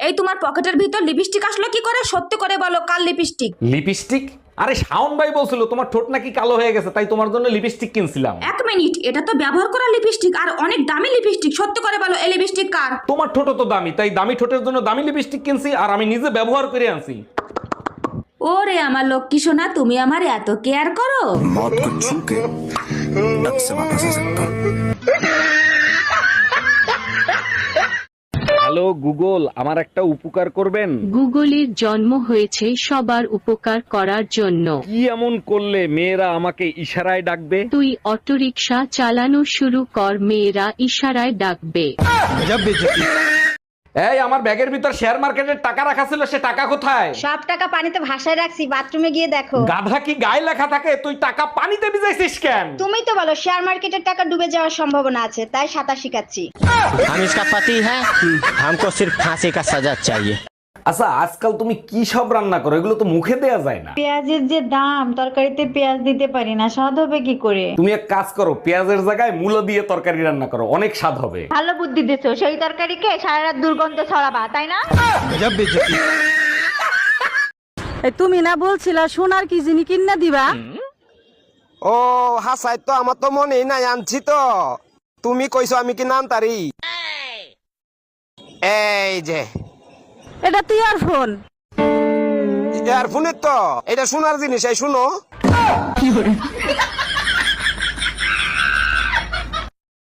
এই তোমার পকেটের ভিতর লিপস্টিক আসলো কি করে? সত্যি করে বলো, কাল লিপস্টিক? লিপস্টিক? আরে শাওন ভাই বলছিল তোমার ঠোঁট নাকি কালো হয়ে গেছে, তাই তোমার জন্য লিপস্টিক কিনছিলাম। এক মিনিট, এটা তো ব্যবহার করা লিপস্টিক আর অনেক দামি লিপস্টিক। সত্যি করে বলো, এই লিপস্টিক কার? তোমার ঠোঁট তো দামি, তাই দামি ঠোঁটের জন্য দামি লিপস্টিক কিনছি, আর আমি নিজে ব্যবহার করে আনছি। ওরে আমার লক্ষ্মী সোনা, তুমি আমার এত কেয়ার করো। मौत को छू के टक से वापस आ सकता हूँ। হ্যালো গুগল, আমার একটা উপকার করবেন? গুগলের জন্ম হয়েছে সবার উপকার করার জন্য। কি এমন করলে মেয়েরা আমাকে ইশারায় ডাকবে? তুই অটোরিকশা চালানো শুরু কর, মেয়েরা ইশারায় ডাকবে। এই আমার ব্যাগের ভিতর শেয়ার মার্কেটের টাকা রাখা ছিল, সে টাকা কোথায়? সব টাকা পানিতে ভাসায় রাখছি, বাথরুমে গিয়ে দেখো। গাধা কি গায়ে লেখা থাকে? তুই টাকা পানিতে ভিজাইছিস কেন? তুমি তো বলো শেয়ার মার্কেটের টাকা ডুবে যাওয়ার সম্ভাবনা আছে, তাই সাঁতার শিখাচ্ছি। हम इसका पति है, हमको सिर्फ फांसी का सजा चाहिए। আচ্ছা, আজকাল তুমি কি সব রান্না করো? এগুলো তো মুখে দেয়া যায় না। পেঁয়াজের যে দাম, তরকারিতে পেঁয়াজ দিতে পারি না, স্বাদ হবে কি করে? তুমি এক কাজ করো, পেঁয়াজের জায়গায় মূলো দিয়ে তরকারি রান্না করো, অনেক স্বাদ হবে। ভালো বুদ্ধি দিছো, সেই তরকারিকে সারা রাত দুর্গন্ধ ছড়াবা, তাই না? তুমি না বলছিলা সোনার কি জিনিস কিনা দিবা? ও হাসাই তো আমার তো মনে নাই, আনছি তো। তুমি কইছো আমি কি নাম তারি? এই যে এটা তুই আর ফোন। ইয়ারফোনের তো, এটা শোনার জিনিস, এই শুনো।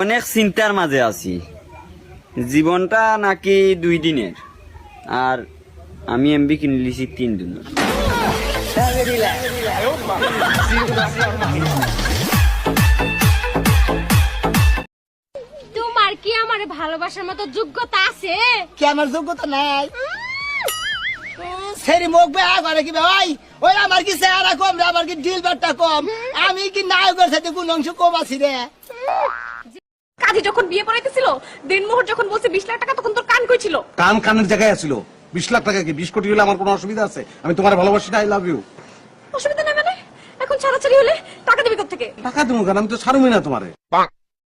অনেক চিন্তার মাঝে আছি, জীবনটা নাকি 2 দিনের, আর আমি এমবি কিনে লিছি 3 দিনের। তোমার কি আমার ভালোবাসার মতো যোগ্যতা আছে? কি আমার যোগ্যতা নাই? সেরি মুখ বেয়া করে কি ভাই? ওই আমার কি চেহারা কম রে, আমার কি ডিল বাট্টা কম? আমি কি নায়কের সাথে কোন অংশ কম আছি রে? কাজী যখন বিয়ে পড়াইতেছিল, দিনমোহর যখন বলছে 20 লাখ টাকা, তখন তোর কান কই ছিল? কান কানের জায়গায় আছিল। 20 লাখ টাকা কি 20 কোটি হলে আমার কোনো অসুবিধা আছে? আমি তোমার ভালোবাসি, আই লাভ ইউ। অসুবিধা নাই মানে? এখন ছাড়াছাড়ি হলে টাকা দিবি কোথা থেকে? টাকা দেবো কেন? আমি তো ছাড়ুমি না তোমারে।